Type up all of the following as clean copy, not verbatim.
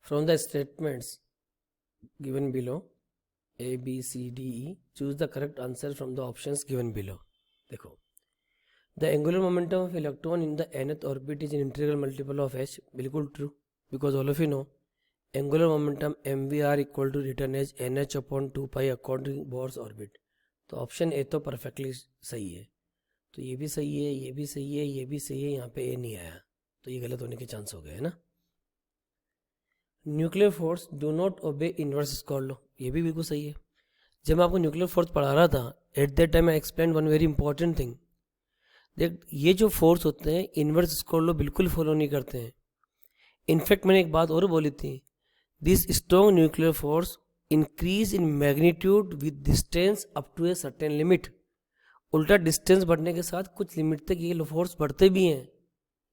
From the statements given below, A, B, C, D, E, choose the correct answer from the options given below. देखो, the angular momentum of electron in the nth orbit is an integral multiple of h. बिल्कुल true, because all of you know angular momentum mvr equal to written as nh upon 2 pi according to Bohr's orbit. तो option A तो perfectly सही है, तो ये भी सही है, ये भी सही है, ये भी सही है, यहाँ पे ए नहीं आया, तो ये गलत होने के चांस हो गए है ना. Nuclear force do not obey inverse square law, ये भी बिल्कुल सही है. जब मैं आपको न्यूक्लियर फोर्स पढ़ा रहा था, at that time I explain one very important thing. देख, ये जो फोर्स होते हैं इनवर्स स्क्वायर लॉ बिल्कुल फॉलो नहीं करते हैं. इनफैक्ट मैंने एक बात और बोली थी, this strong nuclear force increase in magnitude with distance up to a certain limit. उल्टा डिस्टेंस बढ़ने के साथ कुछ लिमिट तक ये फोर्स बढ़ते भी हैं,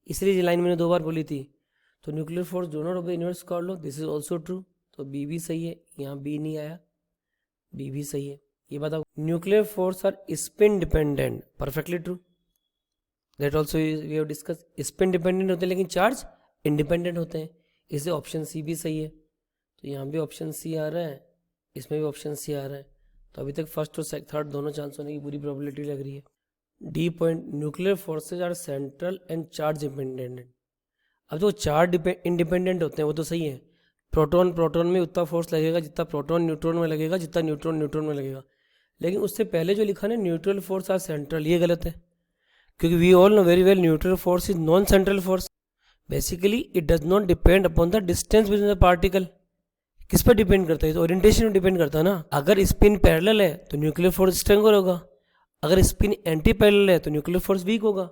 इसलिए ये लाइन मैंने 2 बार बोली थी. तो nuclear force do not obey inverse square law, this is also true. तो बी भी सही है, यहाँ बी नहीं आया, बी भी सही है. ये बताओ, nuclear force are spin dependent, perfectly true. That also we have discuss. Spin dependent होते हैं लेकिन चार्ज इंडिपेंडेंट होते हैं, इसलिए ऑप्शन सी भी सही है. तो यहाँ भी ऑप्शन सी आ रहा है, इसमें भी ऑप्शन सी आ रहा है. तो अभी तक फर्स्ट और थर्ड दोनों चांस होने की पूरी प्रोबेबिलिटी लग रही है. D point, nuclear forces are central and charge independent. अब जो चार्ज इंडिपेंडेंट होते हैं वो तो सही है. प्रोटॉन में उतना फोर्स लगेगा जितना प्रोटॉन न्यूट्रॉन में लगेगा, जितना न्यूट्रॉन में लगेगा. लेकिन उससे पहले जो लिखा ना न्यूट्रल फोर्स आर सेंट्रल, ये गलत है, क्योंकि we all know very well neutral force is non central force. Basically it does not depend upon the distance between the particle. किस पर डिपेंड करता है? तो ओरिएंटेशन में डिपेंड करता है ना. अगर स्पिन पैरेलल है तो न्यूक्लियर फोर्स स्ट्रॉन्गर होगा, अगर स्पिन एंटी पैरेलल है तो न्यूक्लियर फोर्स वीक होगा.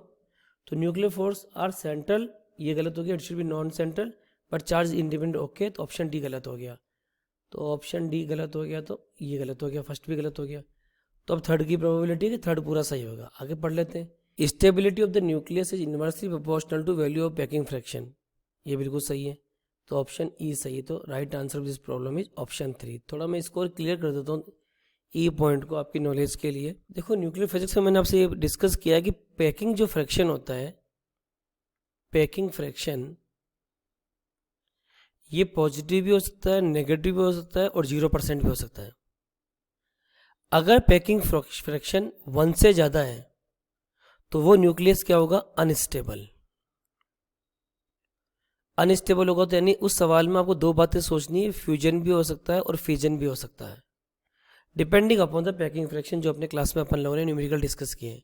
तो न्यूक्लियर फोर्स आर सेंट्रल, ये गलत हो गया. It should be non central but charge independent. Okay, तो ऑप्शन डी गलत हो गया. तो ऑप्शन डी गलत हो गया, तो ये गलत हो गया, फर्स्ट भी गलत हो गया. तो अब थर्ड की प्रोबेबिलिटी है कि थर्ड पूरा सही होगा. आगे पढ़ लेते हैं. Stability of the nucleus is inversely proportional to value of packing fraction, ये बिल्कुल सही है. तो ऑप्शन ई सही है. तो right answer of this problem is option 3. थोड़ा मैं इसको क्लियर कर देता हूँ ई पॉइंट को आपकी नॉलेज के लिए. देखो, न्यूक्लियर फिजिक्स में मैंने आपसे ये डिस्कस किया है कि पैकिंग जो फ्रैक्शन होता है, पैकिंग फ्रैक्शन, ये पॉजिटिव भी हो सकता है, नेगेटिव भी हो सकता है और 0% भी हो सकता है. अगर पैकिंग फ्रैक्शन 1 से ज़्यादा है तो वो न्यूक्लियस क्या होगा? अनस्टेबल. अनस्टेबल होगा तो यानी उस सवाल में आपको 2 बातें सोचनी है, फ्यूजन भी हो सकता है और फिजन भी हो सकता है, depending upon the packing fraction, जो अपने क्लास में अपन लोगों ने न्यूमेरिकल डिस्कस किए हैं.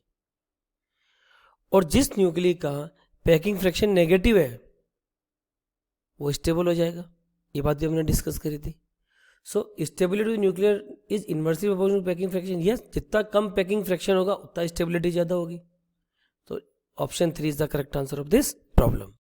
और जिस न्यूक्लिय का पैकिंग फ्रैक्शन नेगेटिव है वो स्टेबल हो जाएगा. ये बात भी हमने डिस्कस करी थी. So stability nuclear is inversely proportional to packing fraction. Yes, जितना कम पैकिंग फ्रैक्शन होगा उतना स्टेबिलिटी ज़्यादा होगी. तो option 3 is the correct answer of this problem.